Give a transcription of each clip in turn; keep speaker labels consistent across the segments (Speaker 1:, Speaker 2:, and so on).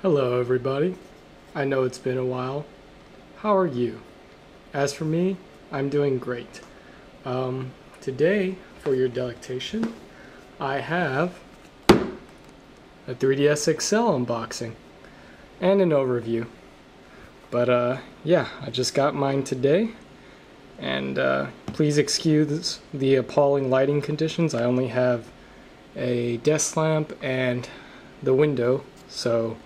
Speaker 1: Hello everybody. I know it's been a while. How are you? As for me, I'm doing great. Today, for your delectation, I have a 3DS XL unboxing and an overview. But yeah, I just got mine today, and please excuse the appalling lighting conditions. I only have a desk lamp and the window, so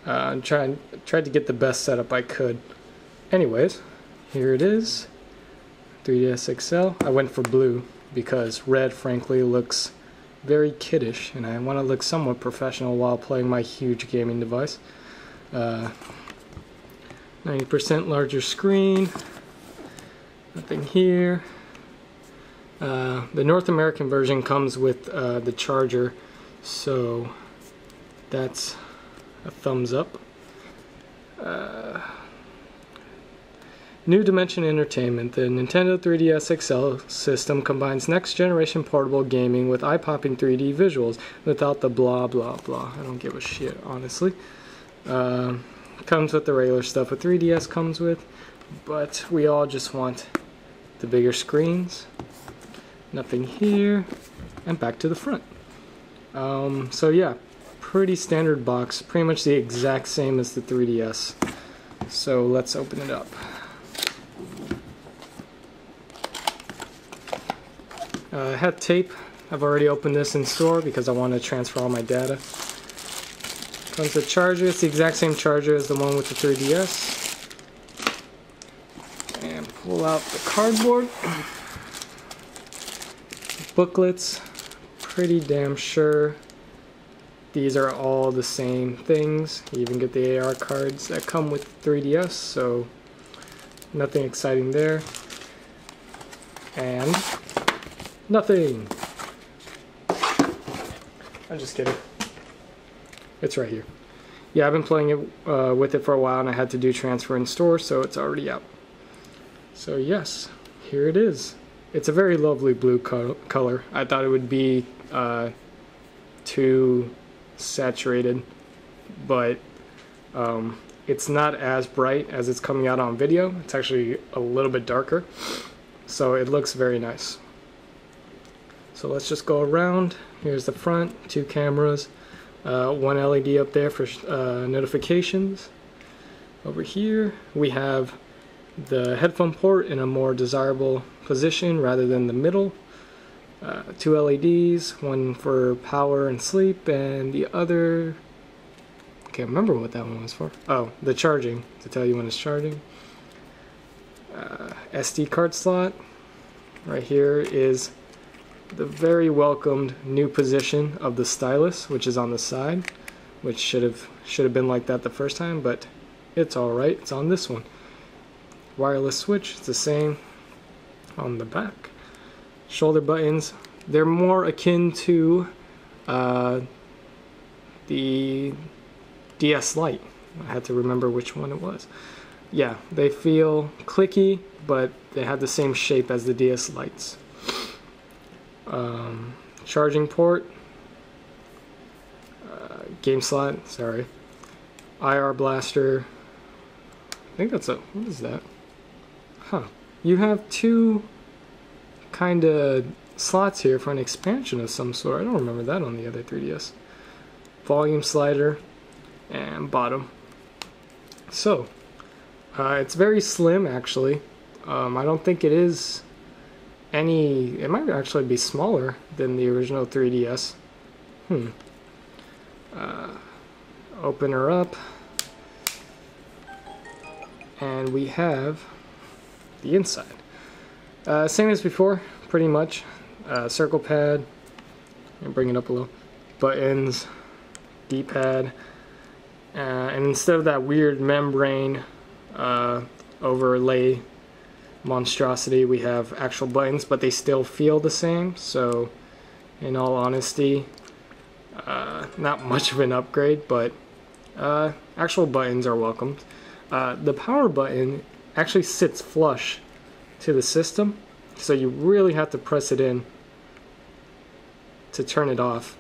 Speaker 1: I tried to get the best setup I could. Anyways, here it is, 3DS XL. I went for blue because red frankly looks very kiddish, and I want to look somewhat professional while playing my huge gaming device. 90% larger screen, nothing here. The North American version comes with the charger, so that's a thumbs up. New Dimension Entertainment. The Nintendo 3DS XL system combines next-generation portable gaming with eye-popping 3D visuals without the blah blah blah. I don't give a shit, honestly. Comes with the regular stuff a 3DS comes with, but we all just want the bigger screens. Nothing here, and back to the front. So yeah, pretty standard box, pretty much the exact same as the 3DS. So let's open it up. I had tape. I've already opened this in store because I want to transfer all my data. Comes with charger. It's the exact same charger as the one with the 3DS. And pull out the cardboard. Booklets. Pretty damn sure these are all the same things. You even get the AR cards that come with 3DS, so nothing exciting there. And nothing. I'm just kidding. It's right here. Yeah, I've been playing it with it for a while, and I had to do transfer in store, so it's already out. So yes, here it is. It's a very lovely blue color. I thought it would be too saturated, but it's not as bright as it's coming out on video. It's actually a little bit darker, so it looks very nice. So let's just go around. Here's the front, 2 cameras, 1 LED up there for notifications. Over here we have the headphone port in a more desirable position rather than the middle. 2 LEDs, one for power and sleep, and the other, I can't remember what that one was for. Oh, the charging, to tell you when it's charging. SD card slot. Right here is the very welcomed new position of the stylus, which is on the side, which should have been like that the first time, but it's alright, it's on this one. Wireless switch, it's the same on the back. Shoulder buttons, they're more akin to the DS Lite. I had to remember which one it was. Yeah, they feel clicky, but they have the same shape as the DS Lites. Charging port, game slot, sorry, IR blaster. I think that's what is that? Huh. You have 2 kind of slots here for an expansion of some sort. I don't remember that on the other 3DS. Volume slider and bottom. So it's very slim actually. I don't think it is any, it might actually be smaller than the original 3DS. Open her up, and we have the inside. Same as before, pretty much. Circle pad, and bring it up a little. Buttons, D-pad, and instead of that weird membrane overlay monstrosity, we have actual buttons, but they still feel the same. So, in all honesty, not much of an upgrade, but actual buttons are welcomed. The power button actually sits flush to the system, so you really have to press it in to turn it off.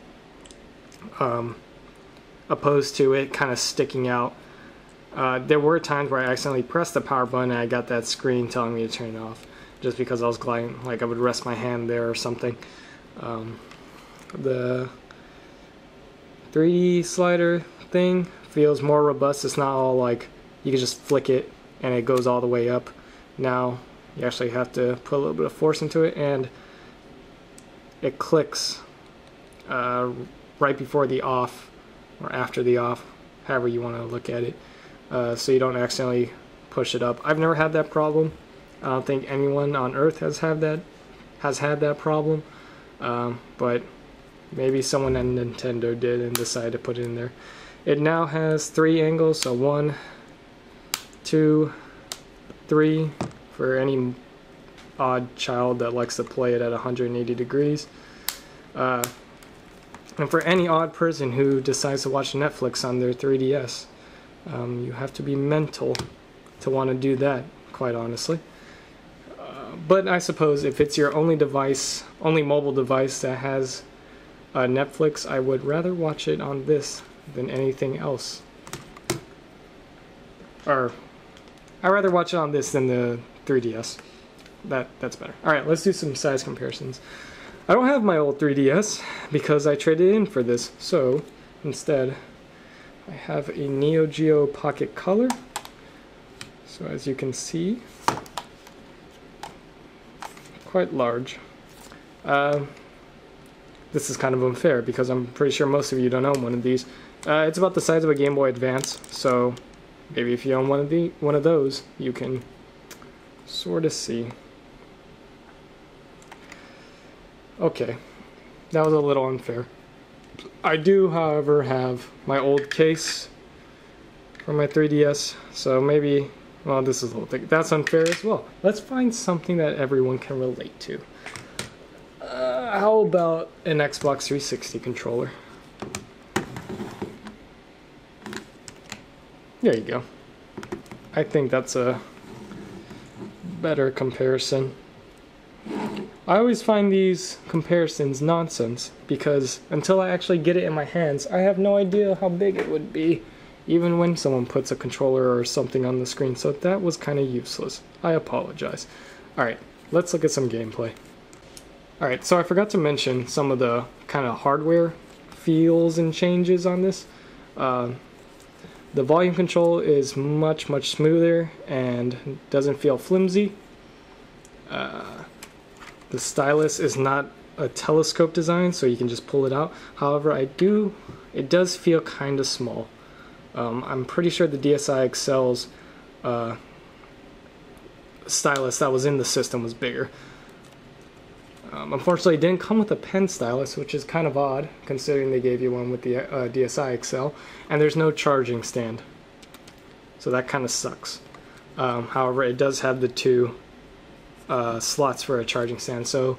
Speaker 1: opposed to it kind of sticking out. There were times where I accidentally pressed the power button and I got that screen telling me to turn it off, just because I was gliding, like I would rest my hand there or something. The 3D slider thing feels more robust. It's not all like you can just flick it and it goes all the way up. Now you actually have to put a little bit of force into it, and it clicks right before the off or after the off, however you want to look at it, so you don't accidentally push it up. I've never had that problem. I don't think anyone on Earth has had that problem, but maybe someone at Nintendo did and decided to put it in there. It now has 3 angles, so 1, 2, 3 for any odd child that likes to play it at 180 degrees. And for any odd person who decides to watch Netflix on their 3DS, you have to be mental to want to do that, quite honestly. But I suppose if it's your only mobile device that has Netflix, I would rather watch it on this than anything else. Or, I'd rather watch it on this than the 3DS. That's better. Alright, let's do some size comparisons. I don't have my old 3DS because I traded in for this, so instead I have a Neo Geo Pocket Color. So as you can see, quite large. This is kind of unfair because I'm pretty sure most of you don't own one of these. It's about the size of a Game Boy Advance, so maybe if you own one of those, you can sort of see. Okay, that was a little unfair. I do, however, have my old case for my 3DS, so maybe, well, this is a little thick. That's unfair as well. Let's find something that everyone can relate to. How about an Xbox 360 controller? There you go. I think that's a better comparison. I always find these comparisons nonsense because until I actually get it in my hands, I have no idea how big it would be, even when someone puts a controller or something on the screen, so that was kind of useless. I apologize. Alright, let's look at some gameplay. Alright, so I forgot to mention some of the kind of hardware feels and changes on this. The volume control is much smoother and doesn't feel flimsy. The stylus is not a telescope design, so you can just pull it out. However, it does feel kind of small. I'm pretty sure the DSi XL's stylus that was in the system was bigger. Unfortunately, it didn't come with a pen stylus, which is kind of odd, considering they gave you one with the DSi XL, and there's no charging stand. So that kind of sucks. However, it does have the 2 slots for a charging stand, so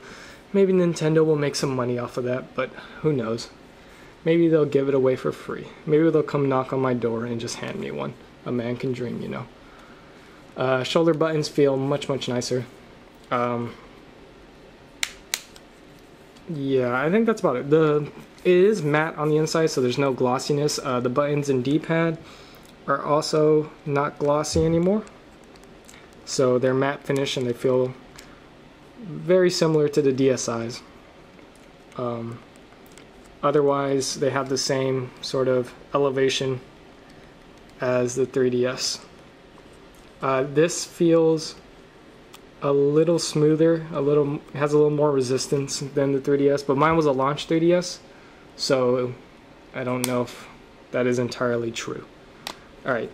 Speaker 1: maybe Nintendo will make some money off of that, but who knows. Maybe they'll give it away for free. Maybe they'll come knock on my door and just hand me one. A man can dream, you know. Shoulder buttons feel much nicer. Yeah, I think that's about it. It is matte on the inside, so there's no glossiness. The buttons and D-pad are also not glossy anymore. So they're matte finish and they feel very similar to the DSi's. Otherwise, they have the same sort of elevation as the 3DS. This feels a little smoother, has a little more resistance than the 3DS, but mine was a launch 3DS, so I don't know if that is entirely true. Alright,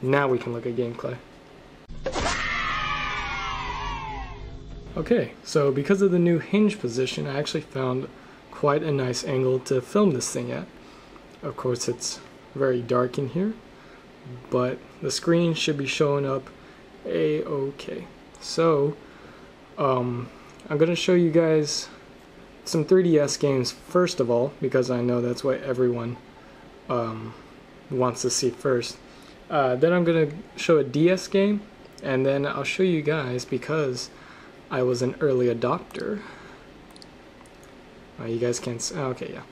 Speaker 1: now we can look at gameplay. Okay, so because of the new hinge position, I actually found quite a nice angle to film this thing at. Of course, it's very dark in here, but the screen should be showing up a-okay. So, I'm going to show you guys some 3DS games first of all, because I know that's what everyone wants to see first. Then I'm going to show a DS game, and then I'll show you guys, because I was an early adopter. You guys can't see. Okay, yeah.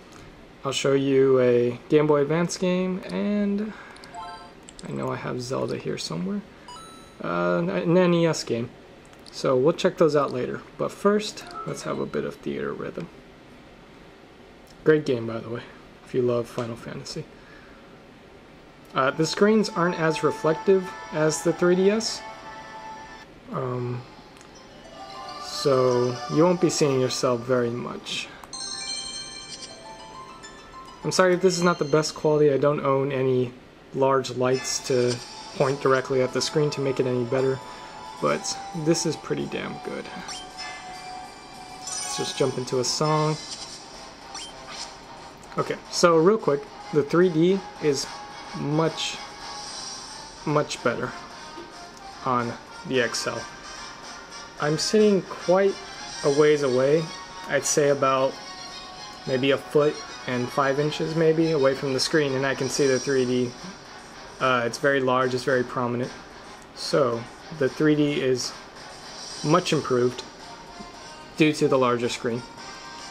Speaker 1: I'll show you a Game Boy Advance game, and I know I have Zelda here somewhere. An NES game. So we'll check those out later. But first, let's have a bit of Theater Rhythm. Great game, by the way, if you love Final Fantasy. The screens aren't as reflective as the 3DS. So you won't be seeing yourself very much. I'm sorry if this is not the best quality. I don't own any large lights to point directly at the screen to make it any better, but this is pretty damn good. Let's just jump into a song. Okay, so real quick, the 3D is much better on the XL. I'm sitting quite a ways away. I'd say about maybe a foot and 5 inches maybe away from the screen, and I can see the 3D. It's very large, it's very prominent. So the 3D is much improved due to the larger screen.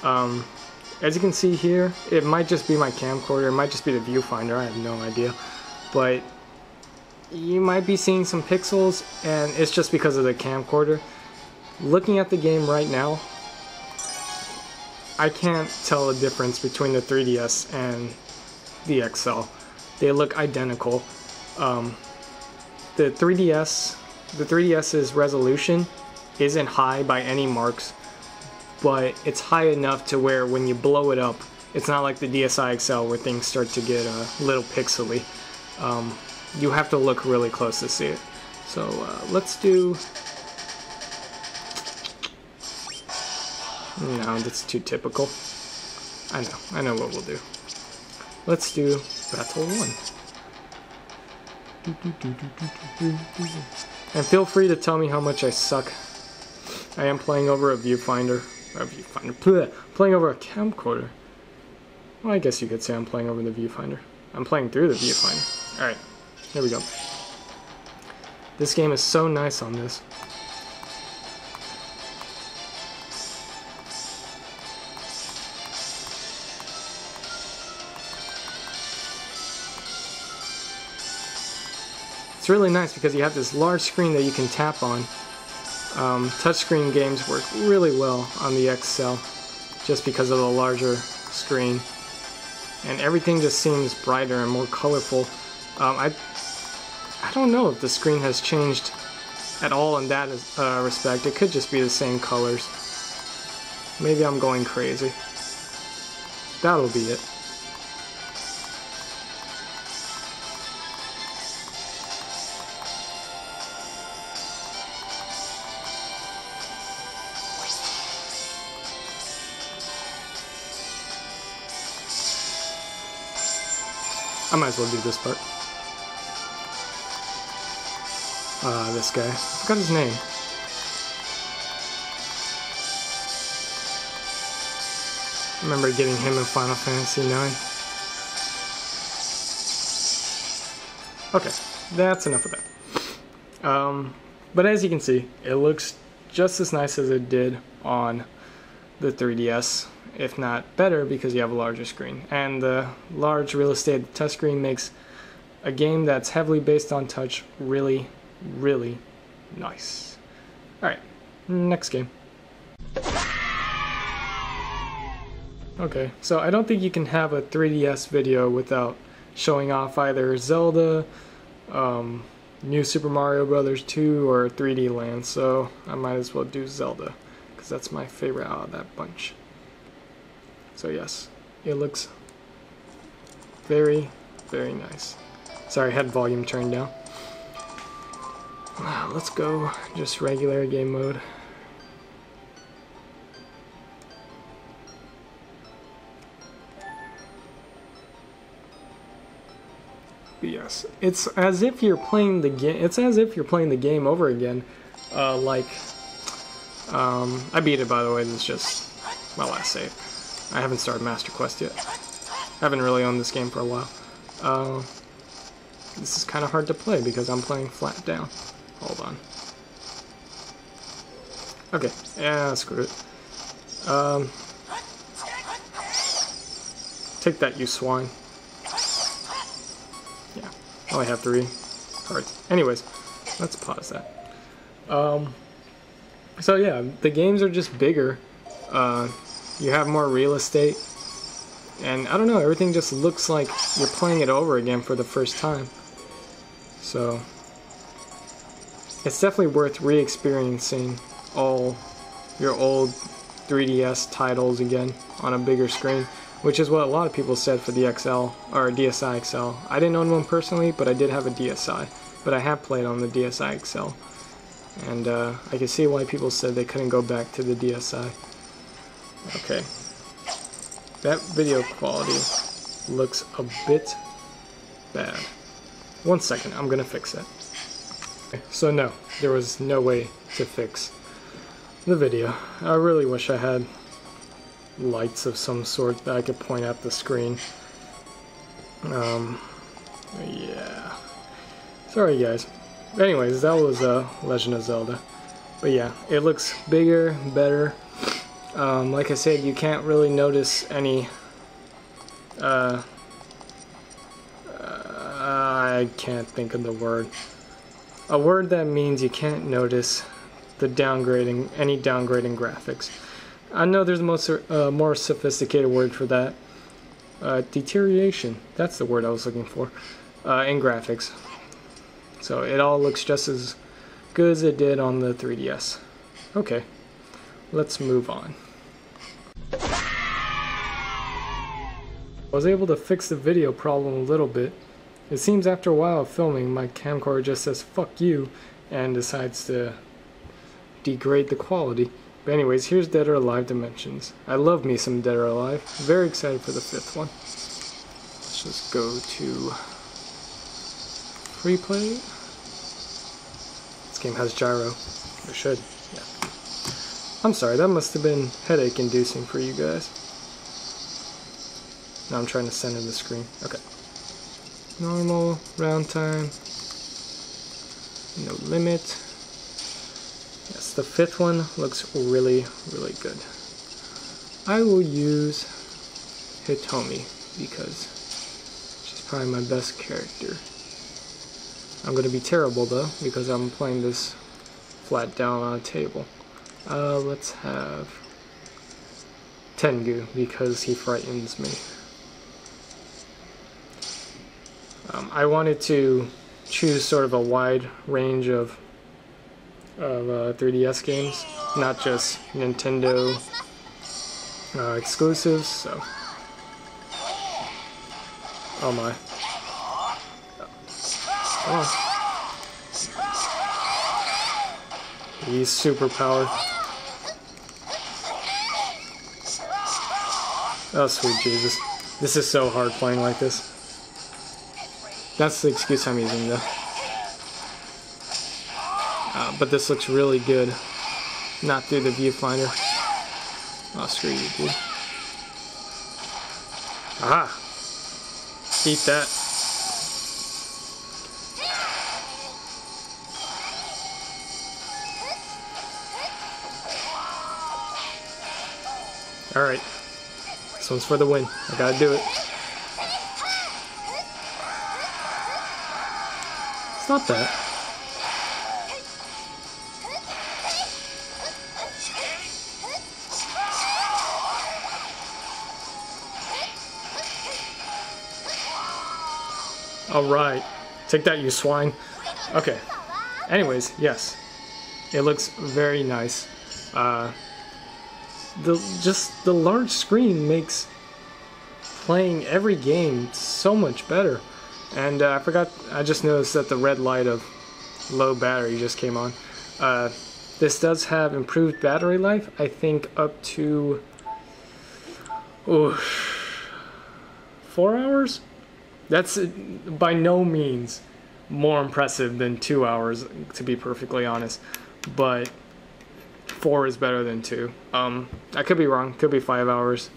Speaker 1: As you can see here, it might just be my camcorder, it might just be the viewfinder, I have no idea. But you might be seeing some pixels, and it's just because of the camcorder. Looking at the game right now, I can't tell a difference between the 3DS and the XL. They look identical. The 3DS's resolution isn't high by any marks, but it's high enough to where when you blow it up, it's not like the DSi XL where things start to get a little pixely. You have to look really close to see it. So let's do... No, that's too typical. I know what we'll do. Let's do Battle 1. And feel free to tell me how much I suck. I am playing over a viewfinder. Playing over a camcorder. Well, I guess you could say I'm playing over the viewfinder. I'm playing through the viewfinder. Alright, here we go. This game is so nice on this. It's really nice because you have this large screen that you can tap on. Touchscreen games work really well on the XL just because of the larger screen. And everything just seems brighter and more colorful. I don't know if the screen has changed at all in that respect. It could just be the same colors. Maybe I'm going crazy. That'll be it. I might as well do this part. This guy. I forgot his name. I remember getting him in Final Fantasy IX. Okay, that's enough of that. But as you can see, it looks just as nice as it did on the 3DS. If not better, because you have a larger screen. And the large real estate touchscreen makes a game that's heavily based on touch really, really nice. Alright, next game. Okay, so I don't think you can have a 3DS video without showing off either Zelda, New Super Mario Bros. 2, or 3D Land, so I might as well do Zelda, because that's my favorite out of that bunch. So yes, it looks very, very nice. Sorry, I had volume turned down. Let's go just regular game mode. But yes, it's as if you're playing the game. It's as if you're playing the game over again. I beat it, by the way. This is just my last save. I haven't started Master Quest yet. I haven't really owned this game for a while. This is kind of hard to play because I'm playing flat down. Hold on. Okay, yeah, screw it. Take that, you swine. Yeah, I only have 3 cards. Anyways, let's pause that. So yeah, the games are just bigger. You have more real estate. And I don't know, everything just looks like you're playing it over again for the first time. So it's definitely worth re-experiencing all your old 3DS titles again on a bigger screen, which is what a lot of people said for the XL, or DSi XL. I didn't own one personally, but I did have a DSi, but I have played on the DSi XL. And I can see why people said they couldn't go back to the DSi. Okay. That video quality looks a bit bad. 1 second, I'm gonna fix it. Okay, so no, there was no way to fix the video. I really wish I had lights of some sort that I could point at the screen. Yeah. Sorry guys. Anyways, that was Legend of Zelda. But yeah, it looks bigger, better. Like I said, you can't really notice any I can't think of the word. A word that means you can't notice the downgrading, any downgrading graphics. I know there's a more sophisticated word for that. Deterioration, that's the word I was looking for, in graphics. So it all looks just as good as it did on the 3DS. Okay, let's move on. I was able to fix the video problem a little bit. It seems after a while of filming, my camcorder just says fuck you and decides to degrade the quality. But anyways, here's Dead or Alive Dimensions. I love me some Dead or Alive. Very excited for the 5th one. Let's just go to free play. This game has gyro. Or should. Yeah. I'm sorry, that must have been headache inducing for you guys. Now I'm trying to center the screen. Okay. Normal, round time, no limit. Yes, the 5th one looks really, really good. I will use Hitomi because she's probably my best character. I'm going to be terrible though because I'm playing this flat down on a table. Let's have Tengu because he frightens me. I wanted to choose sort of a wide range of 3DS games, not just Nintendo exclusives, so... Oh my. Come on. He's super powered. Oh, sweet Jesus. This is so hard playing like this. That's the excuse I'm using though. But this looks really good. Not through the viewfinder. Oh, screw you, dude. Aha! Eat that. Alright. This one's for the win. I gotta do it. It's not that. Alright. Take that, you swine. Okay. Anyways, yes. It looks very nice. Just the large screen makes playing every game so much better. And I just noticed that the red light of low battery just came on. This does have improved battery life, I think up to 4 hours? That's by no means more impressive than 2 hours, to be perfectly honest. But 4 is better than 2. I could be wrong, could be 5 hours.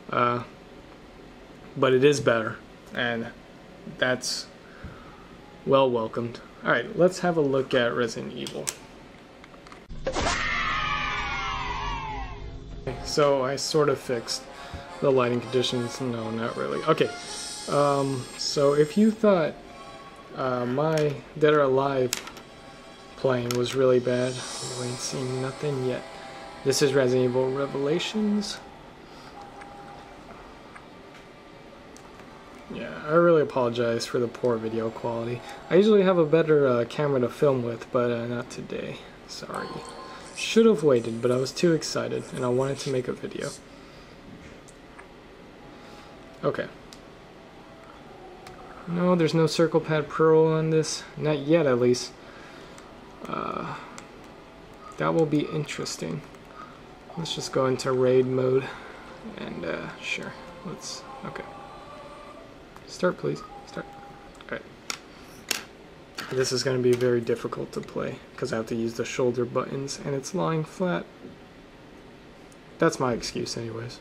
Speaker 1: But it is better, and that's well welcomed. Alright, let's have a look at Resident Evil. So I sort of fixed The lighting conditions, no, not really. Okay, so if you thought my Dead or Alive playing was really bad, you ain't seen nothing yet. This is Resident Evil Revelations. Yeah, I really apologize for the poor video quality. I usually have a better camera to film with, but not today. Sorry. Should have waited, but I was too excited, and I wanted to make a video. Okay. No, there's no Circle Pad Pro on this. Not yet, at least. That will be interesting. Let's just go into raid mode. And, sure. Okay. Start, please. Start. Alright. This is going to be very difficult to play, because I have to use the shoulder buttons, and it's lying flat. That's my excuse, anyways.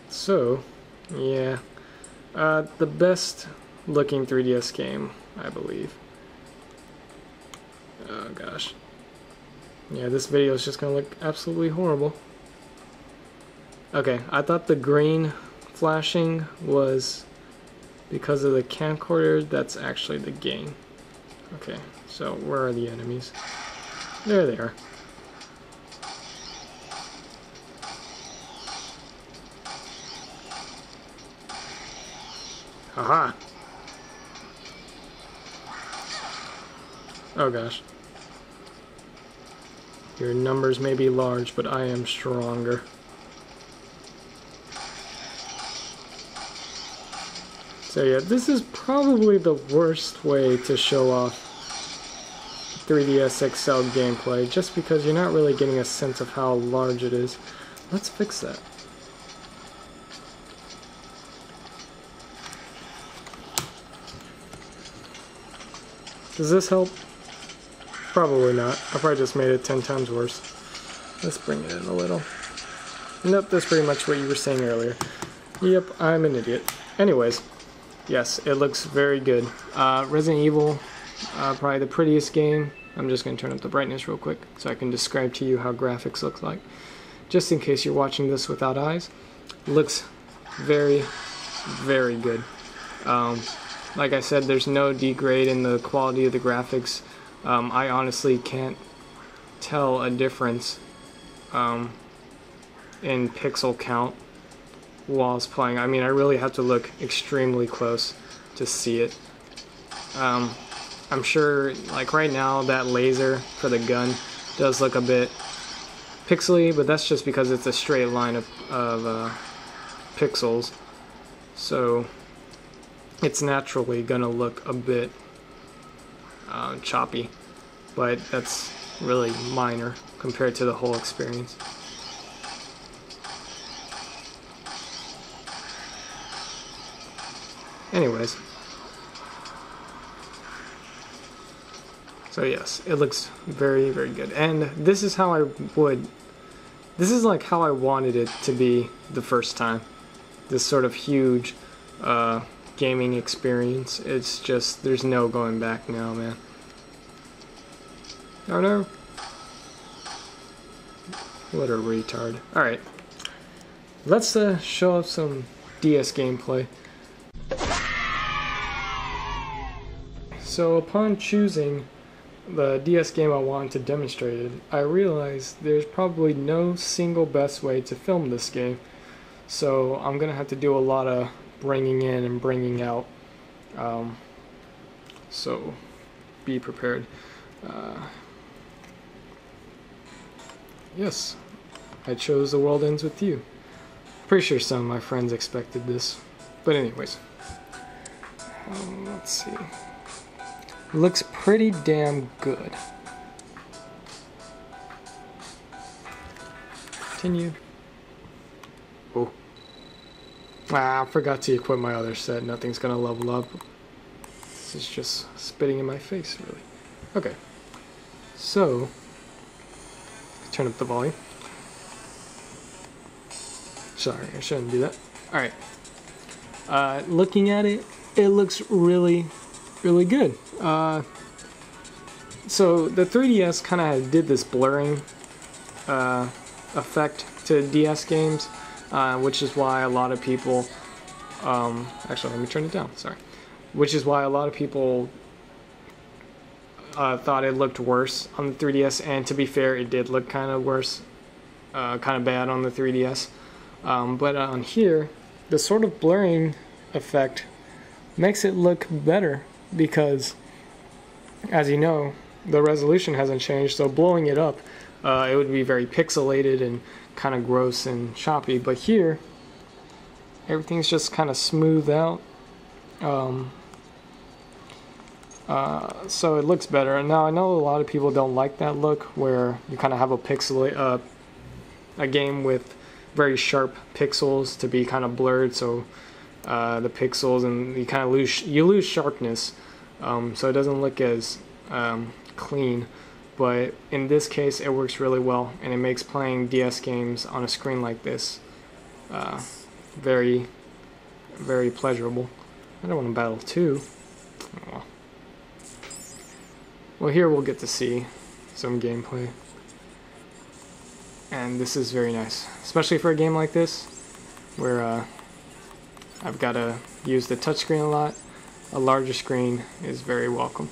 Speaker 1: So, yeah, the best looking 3DS game, I believe. Oh gosh. Yeah, this video is just gonna look absolutely horrible. Okay, I thought the green flashing was because of the camcorder. That's actually the game. Okay, so where are the enemies? There they are. Haha! Oh gosh. Your numbers may be large, but I am stronger. So yeah, this is probably the worst way to show off 3DS XL gameplay, just because you're not really getting a sense of how large it is. Let's fix that. Does this help? Probably not. I probably just made it 10 times worse. Let's bring it in a little. Nope, that's pretty much what you were saying earlier. Yep, I'm an idiot. Anyways, yes, it looks very good. Resident Evil, probably the prettiest game. I'm just going to turn up the brightness real quick so I can describe to you how graphics look like. Just in case you're watching this without eyes. Looks very, very good. Like I said, there's no degrade in the quality of the graphics. I honestly can't tell a difference in pixel count while I was playing. I mean, I really have to look extremely close to see it. I'm sure, like right now, that laser for the gun does look a bit pixely, but that's just because it's a straight line of pixels. So it's naturally gonna look a bit choppy, but that's really minor compared to the whole experience. Anyways, so yes, it looks very, very good, and this is how this is like how I wanted it to be the first time. This sort of huge gaming experience. It's just, there's no going back now, man. Oh no. What a retard. Alright. Let's show off some DS gameplay. So upon choosing the DS game I wanted to demonstrate it, I realized there's probably no single best way to film this game. So I'm gonna have to do a lot of bringing in and bringing out, so be prepared. Yes, I chose The World Ends With You. Pretty sure some of my friends expected this, but anyways, let's see. Looks pretty damn good. Continue. Oh. Ah, I forgot to equip my other set. Nothing's gonna level up. This is just spitting in my face, really. Okay. So, turn up the volume. Sorry, I shouldn't do that. Alright. Looking at it, it looks really, really good. So the 3DS kind of did this blurring effect to DS games, which is why a lot of people, actually let me turn it down, sorry, which is why a lot of people thought it looked worse on the 3DS, and to be fair, it did look kind of worse, kind of bad on the 3DS. But on here, the sort of blurring effect makes it look better because, as you know, the resolution hasn't changed, so blowing it up, it would be very pixelated and kind of gross and choppy. But here, everything's just kind of smoothed out. So it looks better. Now I know a lot of people don't like that look where you kind of have a game with very sharp pixels to be kind of blurred, so the pixels, and you kind of lose sharpness, so it doesn't look as clean. But in this case, it works really well, and it makes playing DS games on a screen like this very, very pleasurable. I don't want to battle too. Oh. Well, here we'll get to see some gameplay, and this is very nice, especially for a game like this where I've got to use the touchscreen a lot. A larger screen is very welcome.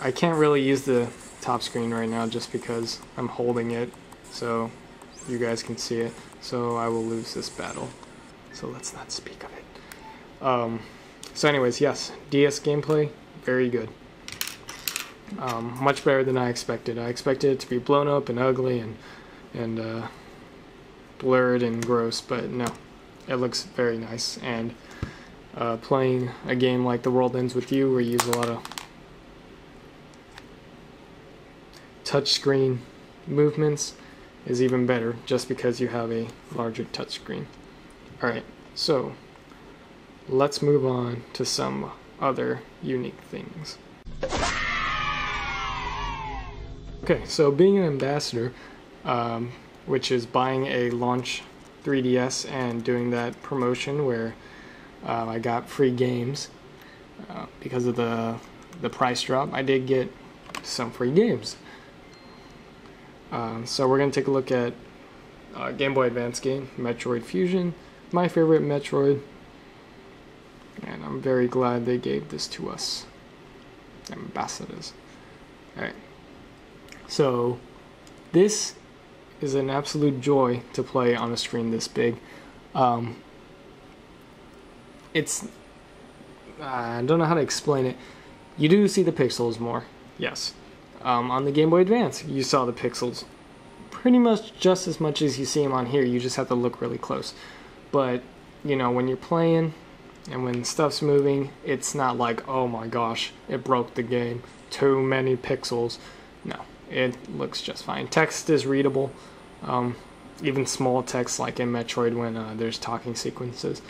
Speaker 1: I can't really use the top screen right now just because I'm holding it so you guys can see it, so I will lose this battle, so let's not speak of it. So anyways, yes, DS gameplay, very good. Much better than I expected. I expected it to be blown up and ugly and blurred and gross, but no, it looks very nice. And playing a game like The World Ends With You, where you use a lot of touchscreen movements, is even better, just because you have a larger touchscreen. Alright, so let's move on to some other unique things. Okay, so being an ambassador, which is buying a launch 3DS and doing that promotion where I got free games because of the price drop, I did get some free games. So we're going to take a look at Game Boy Advance game, Metroid Fusion, my favorite Metroid, and I'm very glad they gave this to us, ambassadors. Alright, so this is an absolute joy to play on a screen this big. It's, I don't know how to explain it. You do see the pixels more, yes. On the Game Boy Advance, you saw the pixels pretty much just as much as you see them on here. You just have to look really close. But, you know, when you're playing and when stuff's moving, it's not like, oh my gosh, it broke the game, too many pixels. No, it looks just fine. Text is readable, even small text like in Metroid when there's talking sequences.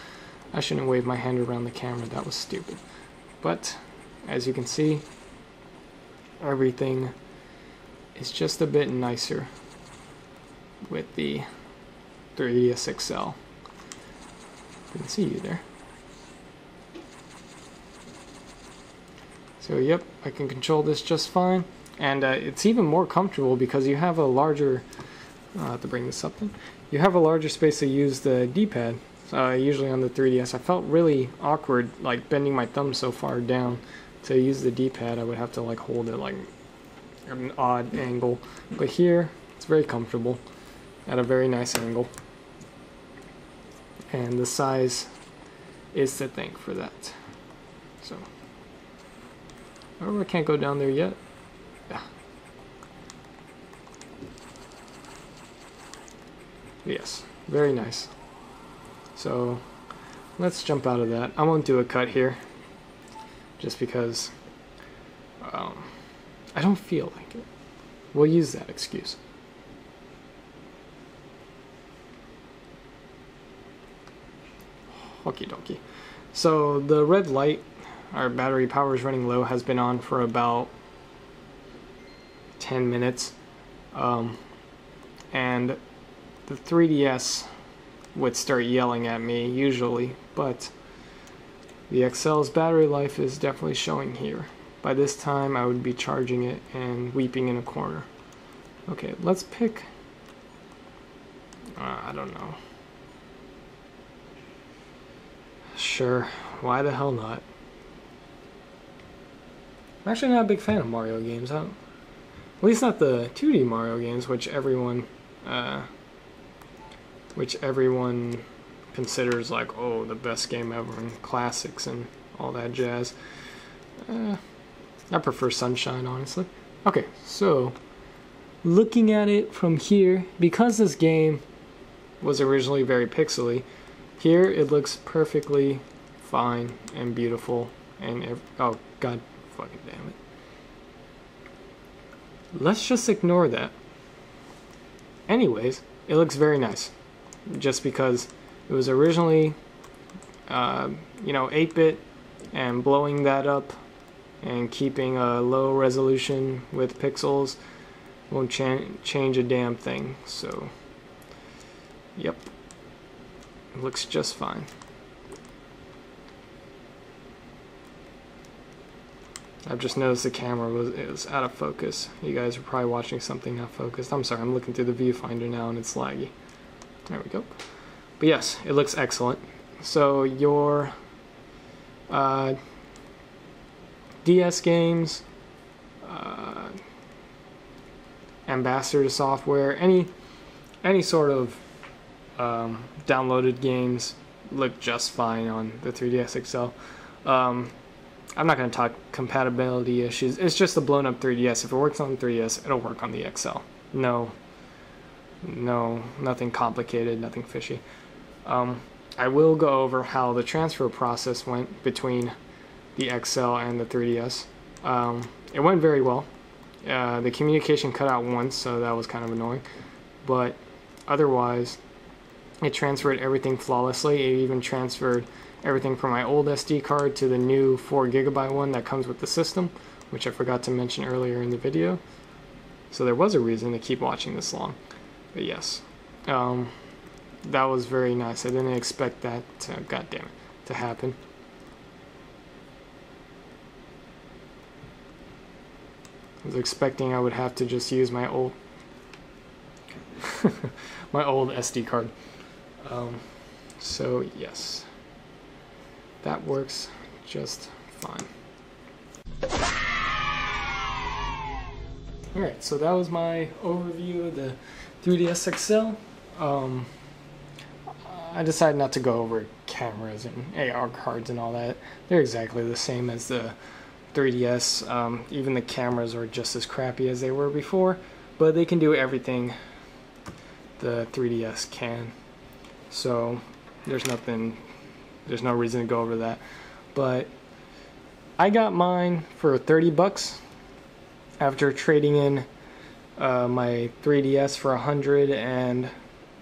Speaker 1: I shouldn't wave my hand around the camera, that was stupid. But, as you can see, everything is just a bit nicer with the 3DS XL. I can see you there. So yep, I can control this just fine, and it's even more comfortable because you have a larger, I'll have to bring this up then, you have a larger space to use the D-pad. Usually on the 3DS I felt really awkward like bending my thumb so far down to use the D-pad. I would have to like hold it like at an odd angle, but here it's very comfortable at a very nice angle, and the size is to thank for that. So however, I can't go down there yet. Yeah. Yes, very nice. So let's jump out of that. I won't do a cut here just because I don't feel like it. We'll use that excuse. Okie dokie. So the red light, our battery power is running low, has been on for about 10 minutes. And the 3DS would start yelling at me usually, but the XL's battery life is definitely showing here. By this time I would be charging it and weeping in a corner. Okay, let's pick, I don't know. Sure, why the hell not? I'm actually not a big fan of Mario games. At least not the 2D Mario games, which everyone considers like, oh, the best game ever, and classics and all that jazz. I prefer Sunshine, honestly. Okay, so looking at it from here, because this game was originally very pixely, here it looks perfectly fine and beautiful, and oh god fucking damn it. Let's just ignore that. Anyways, it looks very nice, just because it was originally, 8-bit, and blowing that up and keeping a low resolution with pixels won't change a damn thing. So, yep, it looks just fine. I've just noticed the camera was out of focus. You guys are probably watching something not focused. I'm sorry, I'm looking through the viewfinder now and it's laggy. There we go. But yes, it looks excellent. So your DS games, ambassador software, any sort of downloaded games look just fine on the 3DS XL. I'm not going to talk compatibility issues. It's just a blown up 3DS. If it works on the 3DS, it'll work on the XL. No, nothing complicated, nothing fishy. I will go over how the transfer process went between the XL and the 3DS. It went very well. The communication cut out once, so that was kind of annoying. But otherwise, it transferred everything flawlessly. It even transferred everything from my old SD card to the new 4GB one that comes with the system, which I forgot to mention earlier in the video. So there was a reason to keep watching this long. But yes, that was very nice. I didn't expect that to happen. I was expecting I would have to just use my old my old SD card. So yes, that works just fine. Alright, so that was my overview of the 3DS XL. I decided not to go over cameras and AR cards and all that. They're exactly the same as the 3DS. Even the cameras are just as crappy as they were before, but they can do everything the 3DS can. So there's no reason to go over that. But I got mine for 30 bucks after trading in my 3DS for 100 and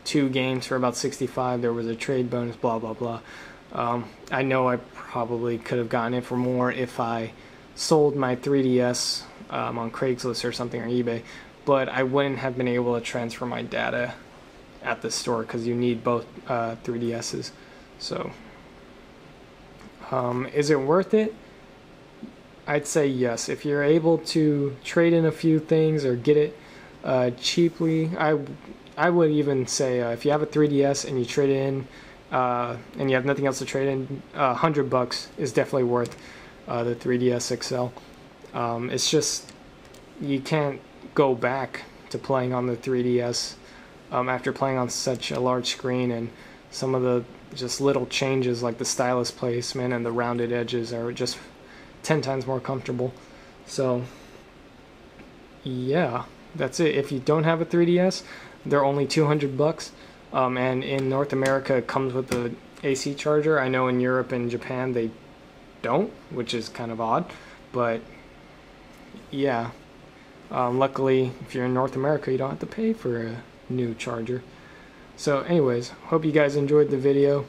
Speaker 1: 2 games for about 65. There was a trade bonus, blah blah blah. I know I probably could have gotten it for more if I sold my 3DS on Craigslist or something, or eBay, but I wouldn't have been able to transfer my data at the store because you need both 3DSs. So is it worth it? I'd say yes. If you're able to trade in a few things or get it cheaply, I would even say if you have a 3DS and you trade it in and you have nothing else to trade in, $100 is definitely worth the 3DS XL. It's just you can't go back to playing on the 3DS after playing on such a large screen, and some of the just little changes like the stylus placement and the rounded edges are just 10 times more comfortable. So yeah, that's it. If you don't have a 3DS, they're only $200, and in North America it comes with the AC charger. I know in Europe and Japan they don't, which is kind of odd, but yeah, luckily if you're in North America you don't have to pay for a new charger. So anyways, hope you guys enjoyed the video.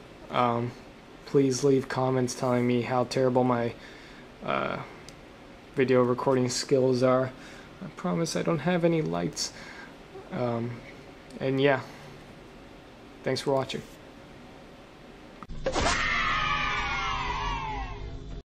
Speaker 1: Please leave comments telling me how terrible my video recording skills are. I promise I don't have any lights. And yeah, Thanks for watching.